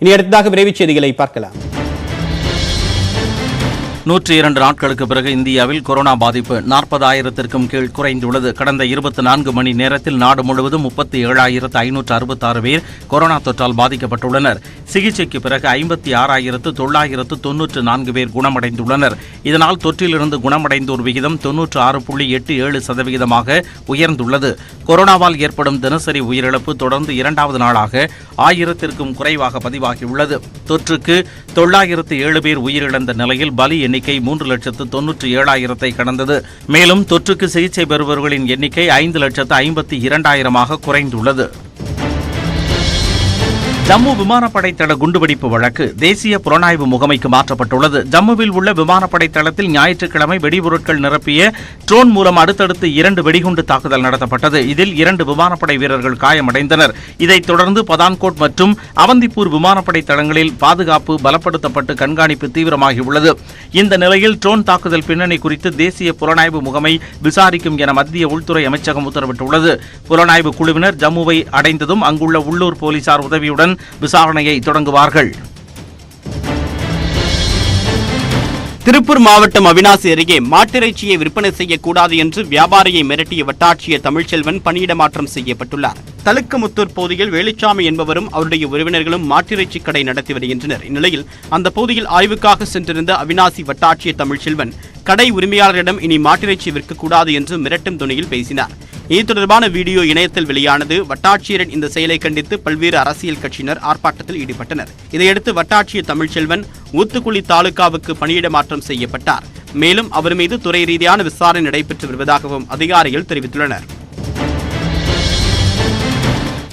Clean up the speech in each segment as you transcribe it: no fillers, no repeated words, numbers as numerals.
இனி அடுத்ததாக விரைவுச் செய்திகளை பார்க்கலாம். 102 நாட்களுக்கு பிறகு இந்தியாவில் கொரோனா பாதிப்பு 40,000த்திற்கும் கீழ் குறைந்துள்ளது. கடந்த 24 மணி நேரத்தில் நாடு முழுவதும் 37,566 பேர் கொரோனா தொற்றால் பாதிக்கப்பட்டுள்ளனர். சிகிச்சைக்கு பிறகு 56,994 பேர் குணமடைந்துள்ளனர். இதனால் தொற்றிலிருந்து குணமடைந்தோர் விகிதம் 96.87% உயர்ந்துள்ளது. கொரோனாவால் ஏற்படும் தினசரி உயிரிழப்பு தொடர்ந்து 2வது நாளாக 1000த்திற்கும் குறைவாக பதிவாகியுள்ளது. தொற்றுக்கு 907 பேர் உயிரிழந்த நிலையில் பலி எண்ணிக்கை 3,97,000 கடந்தது. மேலும் தொற்றுக்கு சிகிச்சை பெறுபவர்களின் எண்ணிக்கை 5,52,000 குறைந்துள்ளது. ஜம்மு விமானப்படை தள குண்டுவெடிப்பு வழக்கு தேசிய புலனாய்வு முகமைக்கு மாற்றப்பட்டுள்ளது. ஜம்முவில் உள்ள விமானப்படை தளத்தில் ஞாயிற்றுக்கிழமை வெடிபொருட்கள் நிரப்பிய ட்ரோன் மூலம் அடுத்தடுத்து 2 வெடிகுண்டு தாக்குதல் நடத்தப்பட்டது. இதில் 2 விமானப்படை வீரர்கள் காயமடைந்தனர். இதைத் தொடர்ந்து பதான்கோட் மற்றும் அவந்திப்பூர் விமானப்படை தளங்களில் பாதுகாப்பு பலப்படுத்தப்பட்டு கண்காணிப்பு தீவிரமாகியுள்ளது. இந்த நிலையில் ட்ரோன் தாக்குதல் பின்னணி குறித்து தேசிய புலனாய்வு முகமை விசாரிக்கும் என மத்திய உள்துறை அமைச்சகம் உத்தரவிட்டுள்ளது. புலனாய்வு குழுவினர் ஜம்முவை அடைந்ததும் அங்குள்ள உள்ளூர் போலீசார் உதவியுடன் விசாரணையை தொடங்குவார்கள். திருப்பூர் மாவட்டம் அவிநாசி அருகே மாட்டிறைச்சியை விற்பனை செய்யக்கூடாது என்று வியாபாரியை மிரட்டிய வட்டாட்சியர் தமிழ்ச்செல்வன் பணியிட மாற்றம் செய்யப்பட்டுள்ளார். தலுக்கமுத்தூர் பகுதியில் வேலுச்சாமி என்பவரும் அவருடைய உறவினர்களும் மாட்டிறைச்சி கடை நடத்தி வருகின்றனர். இந்நிலையில் அந்த பகுதியில் ஆய்வுக்காக சென்றிருந்த அவிநாசி வட்டாட்சியர் தமிழ்ச்செல்வன் கடை உரிமையாளரிடம் இனி மாட்டிறைச்சி விற்கக்கூடாது என்று மிரட்டும் துணியில் பேசினார். இது தொடர்பான வீடியோ இணையத்தில் வெளியானது. வட்டாட்சியரின் இந்த செயலை கண்டித்து பல்வேறு அரசியல் கட்சியினர் ஆர்ப்பாட்டத்தில் ஈடுபட்டனர். இதையடுத்து வட்டாட்சியர் தமிழ்ச்செல்வன் ஊத்துக்குளி தாலுகாவுக்கு பணியிட மாற்றம் செய்யப்பட்டார். மேலும் அவர் மீது துறை ரீதியான விசாரணை நடைபெற்று வருவதாகவும் அதிகாரிகள் தெரிவித்துள்ளனர்.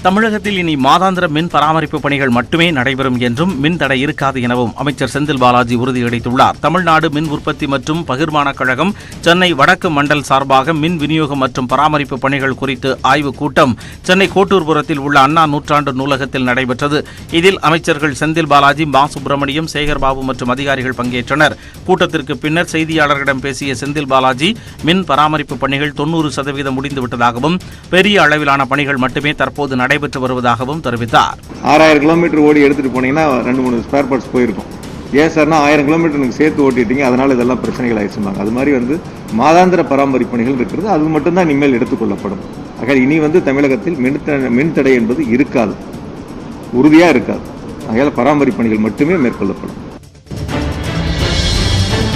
தமிழகத்தில் இனி மாதாந்திர மின் பராமரிப்பு பணிகள் மட்டுமே நடைபெறும் என்றும் மின் தடை இருக்காது எனவும் அமைச்சர் செந்தில் பாலாஜி உறுதியளித்துள்ளார். தமிழ்நாடு மின் உற்பத்தி மற்றும் பகிர்மான கழகம் சென்னை வடக்கு மண்டல் சார்பாக மின் விநியோகம் மற்றும் பராமரிப்பு பணிகள் குறித்து ஆய்வுக் கூட்டம் சென்னை கோட்டூர்புரத்தில் உள்ள அண்ணா நூற்றாண்டு நூலகத்தில் நடைபெற்றது. இதில் அமைச்சர்கள் செந்தில் பாலாஜி, மா சுப்பிரமணியம், சேகர்பாபு மற்றும் அதிகாரிகள் பங்கேற்றனர். கூட்டத்திற்கு பின்னர் செய்தியாளர்களிடம் பேசிய செந்தில் பாலாஜி, மின் பராமரிப்பு பணிகள் 90% முடிந்துவிட்டதாகவும் பெரிய அளவிலான பணிகள் மட்டுமே தற்போது நடைபெற்று வருவதாகவும் தெரிவித்தார். 6000 கிலோமீட்டர் ஓடி எடுத்துட்டு போனீங்கன்னா 2-3 ஸ்பேர் பார்ட்ஸ் போயிருக்கும். ஏன் சார்னா 1000 கிலோமீட்டர் சேர்த்து ஓட்டிட்டீங்க, அதனால இதெல்லாம் பிரச்சனைகள் ஆயிடுச்சுமாங்க. அது மாதிரி மாதாந்திர பராமரிப்பு பணிகள் இருக்கிறது. அது மட்டும்தான் இனிமேல் எடுத்துக்கொள்ளப்படும். ஆக இனி தமிழகத்தில் மின் தடை என்பது இருக்காது, உறுதியா இருக்காது. ஆகையால் பராமரிப்பு பணிகள் மட்டுமே மேற்கொள்ளப்படும்.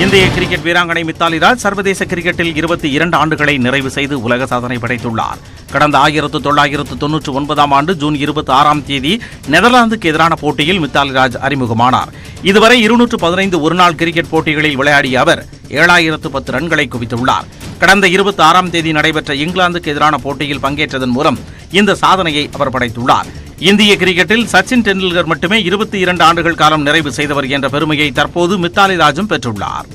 இந்திய கிரிக்கெட் வீராங்கனை மித்தாலி ராஜ் சர்வதேச கிரிக்கெட்டில் 22 ஆண்டுகளை நிறைவு செய்து உலக சாதனை படைத்துள்ளார். கடந்த 1999 ஆண்டு ஜூன் 26 நெதர்லாந்துக்கு எதிரான போட்டியில் மித்தாலி ராஜ் அறிமுகமானார். இதுவரை 215 ஒருநாள் கிரிக்கெட் போட்டிகளில் விளையாடிய அவர் 7010 ரன்களை குவித்துள்ளார். கடந்த 26 நடைபெற்ற இங்கிலாந்துக்கு எதிரான போட்டியில் பங்கேற்றதன் மூலம் இந்த சாதனையை அவர் படைத்துள்ளார். இந்திய கிரிக்கெட்டில் சச்சின் டெண்டுல்கர் மட்டுமே 22 ஆண்டுகள் காலம் நிறைவு செய்தவர் என்ற பெருமையை தற்போது மித்தாலி ராஜும் பெற்றுள்ளார்.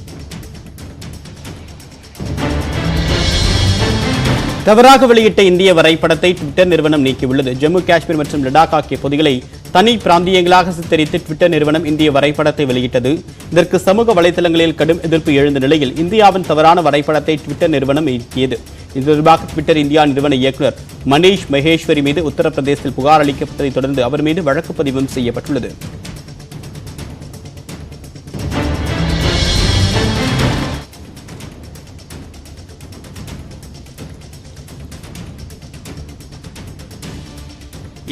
தவறாக வெளியிட்ட இந்திய வரைபடத்தை ட்விட்டர் நிறுவனம் நீக்கியுள்ளது. ஜம்மு காஷ்மீர் மற்றும் லடாக் ஆகிய பகுதிகளை தனி பிராந்தியங்களாக சித்தரித்து ட்விட்டர் நிறுவனம் இந்திய வரைபடத்தை வெளியிட்டது. இதற்கு சமூக வலைதளங்களில் கடும் எதிர்ப்பு எழுந்த நிலையில் இந்தியாவின் தவறான வரைபடத்தை ட்விட்டர் நிறுவனம் நீக்கியது. இது தொடர்பாக ட்விட்டர் இந்தியா நிறுவன இயக்குநர் மணீஷ் மகேஸ்வரி மீது உத்தரப்பிரதேசத்தில் புகார் அளிக்கப்பட்டதை தொடர்ந்து அவர் மீது வழக்கு பதிவும் செய்யப்பட்டுள்ளது.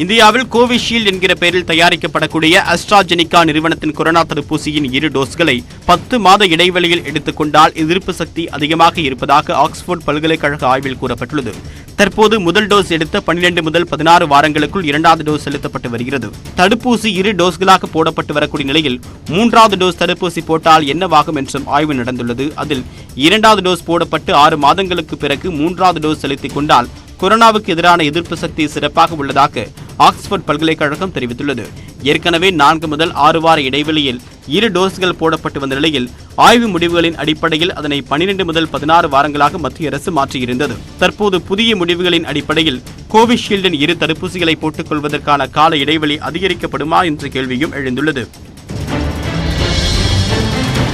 இந்தியாவில் கோவிஷீல்டு என்கிற பெயரில் தயாரிக்கப்படக்கூடிய அஸ்ட்ராஜெனிகா நிறுவனத்தின் கொரோனா தடுப்பூசியின் 2 டோஸ்களை 10 மாத இடைவெளியில் எடுத்துக் கொண்டால் எதிர்ப்பு சக்தி அதிகமாக இருப்பதாக ஆக்ஸ்போர்ட் பல்கலைக்கழக ஆய்வில் கூறப்பட்டுள்ளது. தற்போது முதல் டோஸ் எடுத்த 12 முதல் 16 வாரங்களுக்குள் 2வது டோஸ் செலுத்தப்பட்டு வருகிறது. தடுப்பூசி 2 டோஸ்களாக போடப்பட்டு வரக்கூடிய நிலையில் 3வது டோஸ் தடுப்பூசி போட்டால் என்னவாகும் என்றும் ஆய்வு நடந்துள்ளது. அதில் 2வது டோஸ் போடப்பட்டு 6 மாதங்களுக்கு பிறகு 3வது டோஸ் செலுத்திக் கொண்டால் கொரோனாவுக்கு எதிரான எதிர்ப்பு சக்தி சிறப்பாக உள்ளதாக ஆக்ஸ்போர்ட் பல்கலைக்கழகம் தெரிவித்துள்ளது. ஏற்கனவே 4 முதல் 6 வார இடைவெளியில் 2 டோஸ்கள் போடப்பட்டு வந்த நிலையில் ஆய்வு முடிவுகளின் அடிப்படையில் அதனை 12 முதல் 16 வாரங்களாக மத்திய அரசு மாற்றியிருந்தது. தற்போது புதிய முடிவுகளின் அடிப்படையில் கோவிஷீல்டின் 2 தடுப்பூசிகளை போட்டுக் கொள்வதற்கான கால இடைவெளி அதிகரிக்கப்படுமா என்ற கேள்வியும் எழுந்துள்ளது.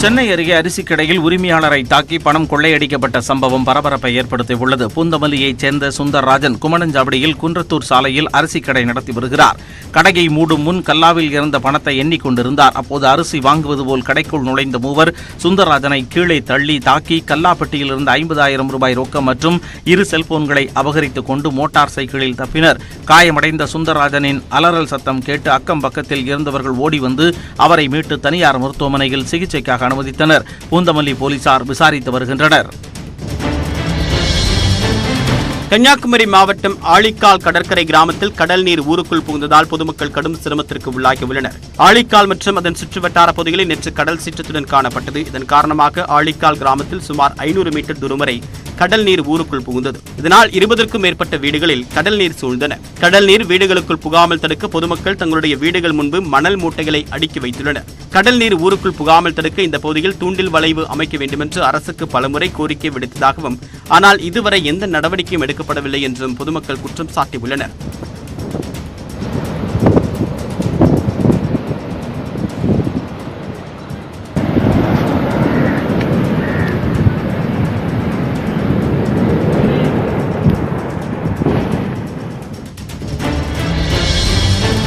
சென்னை அருகே அரிசி கடையில் உரிமையாளரை தாக்கி பணம் கொள்ளையடிக்கப்பட்ட சம்பவம் பரபரப்பை ஏற்படுத்தியுள்ளது. பூந்தமல்லியைச் சேர்ந்த சுந்தர்ராஜன் குமணஞ்சாவடியில் குன்றத்தூர் சாலையில் அரிசி கடை நடத்தி வருகிறார். கடையை மூடும் முன் கல்லாவில் இருந்த பணத்தை எண்ணிக்கொண்டிருந்தார். அப்போது அரிசி வாங்குவது போல் கடைக்குள் நுழைந்த மூவர் சுந்தர்ராஜனை கீழே தள்ளி தாக்கி கல்லாப்பட்டியில் இருந்த 50,000 ரூபாய் ரொக்கம் மற்றும் 2 செல்போன்களை அபகரித்துக் கொண்டு மோட்டார் சைக்கிளில் தப்பினர். காயமடைந்த சுந்தர்ராஜனின் அலறல் சத்தம் கேட்டு அக்கம் பக்கத்தில் இருந்தவர்கள் ஓடி வந்து அவரை மீட்டு தனியார் மருத்துவமனையில் சிகிச்சைக்காக அனுமதித்தனர். பூந்தமல்லி போலீசார் விசாரித்து வருகின்றனர். கன்னியாகுமரி மாவட்டம் ஆழிக்கால் கடற்கரை கிராமத்தில் கடல் நீர் ஊருக்குள் புகுந்ததால் பொதுமக்கள் கடும் சிரமத்திற்கு உள்ளாகியுள்ளனர். ஆழிக்கால் மற்றும் அதன் சுற்றுவட்டார பகுதிகளில் நேற்று கடல் சீற்றத்துடன் காணப்பட்டது. இதன் காரணமாக ஆழிக்கால் கிராமத்தில் சுமார் 500 மீட்டர் தூரம் வரை கடல் நீர் ஊருக்குள் புகுந்தது. இதனால் 20க்கும் மேற்பட்ட வீடுகளில் கடல் நீர் சூழ்ந்தன. கடல் நீர் வீடுகளுக்குள் புகாமல் தடுக்க பொதுமக்கள் தங்களுடைய வீடுகள் முன்பு மணல் மூட்டைகளை அடுக்கி வைத்துள்ளனர். கடல் நீர் ஊருக்குள் புகாமல் தடுக்க இந்த பகுதியில் தூண்டில் வளைவு அமைக்க வேண்டுமென்று அரசுக்கு பலமுறை கோரிக்கை விடுத்ததாகவும், ஆனால் இதுவரை எந்த நடவடிக்கையும் எடுக்கப்படவில்லை என்றும் பொதுமக்கள் குற்றம் சாட்டியுள்ளனர்.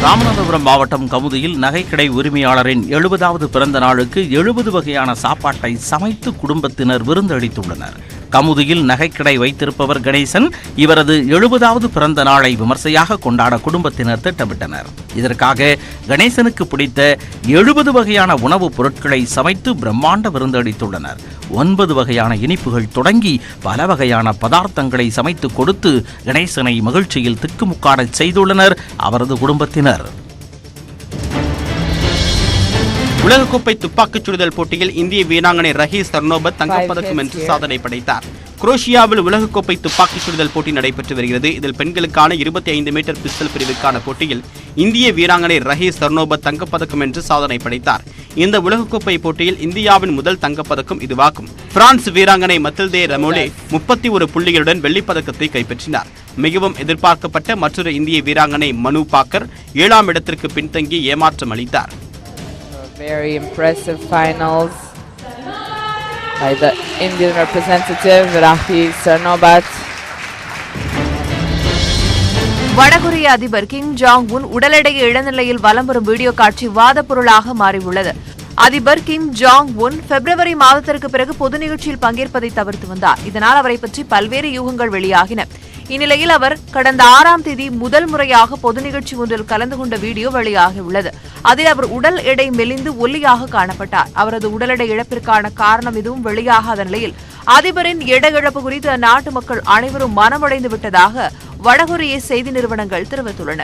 ராமநாதபுரம் மாவட்டம் கமுதியில் நகைக்கடை உரிமையாளரின் 70வது பிறந்த நாளுக்கு 70 வகையான சாப்பாட்டை சமைத்து குடும்பத்தினர் விருந்தளித்துள்ளனர். கமுதியில் நகைக்கடை வைத்திருப்பவர் கணேசன். இவரது 70வது பிறந்த நாளை விமர்சையாக கொண்டாட குடும்பத்தினர் திட்டமிட்டனர். இதற்காக கணேசனுக்கு பிடித்த 70 வகையான உணவுப் பொருட்களை சமைத்து பிரம்மாண்ட விருந்தளித்துள்ளனர். 9 வகையான இனிப்புகள் தொடங்கி பல வகையான பதார்த்தங்களை சமைத்து கொடுத்து கணேசனை மகிழ்ச்சியில் திக்குமுக்காடச் செய்துள்ளனர் அவரது குடும்பத்தினர். உலகக்கோப்பை துப்பாக்கிச் சுடுதல் போட்டியில் இந்திய வீராங்கனை ரஹி சர்னோபத் தங்கப்பதக்கம் வென்று சாதனை படைத்தார். குரோஷியாவில் உலகக்கோப்பை துப்பாக்கிச் சுடுதல் போட்டி நடைபெற்று வருகிறது. இதில் பெண்களுக்கான 25 மீட்டர் பிஸ்டல் பிரிவுக்கான போட்டியில் இந்திய வீராங்கனை ரஹி சர்னோபத் தங்கப்பதக்கம் வென்று சாதனை படைத்தார். இந்த உலகக்கோப்பை போட்டியில் இந்தியாவின் முதல் தங்கப்பதக்கம் இதுவாகும். பிரான்ஸ் வீராங்கனை மத்தில்தே ரமோலே 31 புள்ளிகளுடன் வெள்ளிப்பதக்கத்தை கைப்பற்றினார். மிகவும் எதிர்பார்க்கப்பட்ட மற்றொரு இந்திய வீராங்கனை மனு பாக்கர் 7ஆம் இடத்திற்கு பின்தங்கி ஏமாற்றம் அளித்தார். Very impressive finals by the Indian representative Rahi Sarnobat. வடகொரிய அதிபர் கிம் ஜாங் உன் உடல் எடையை இழந்த நிலையில் வலம் வரும் வீடியோ காட்சி வாதப் பொருளாக மாறியுள்ளது. அதிபர் கிம் ஜாங் உன் பிப்ரவரி மாதத்திற்கு பிறகு பொது நிகழ்ச்சியில் பங்கேற்பதை தவிர்த்து வந்தார். இதனால் அவரை பற்றி பல்வேறு யூகங்கள் வெளியாகின. இந்நிலையில் அவர் கடந்த 6ஆம் தேதி முதல் முறையாக பொது நிகழ்ச்சி ஒன்றில் கலந்து கொண்ட வீடியோ வெளியாகியுள்ளது. அதில் அவர் உடல் எடை மெலிந்து ஒல்லியாக காணப்பட்டார். அவரது உடல் எடை இழப்பிற்கான காரணம் எதுவும் வெளியாகாத நிலையில் அதிபரின் எடை இழப்பு குறித்து அந்நாட்டு மக்கள் அனைவரும் மனமடைந்து விட்டதாக வடகொரிய செய்தி நிறுவனங்கள் தெரிவித்துள்ளன.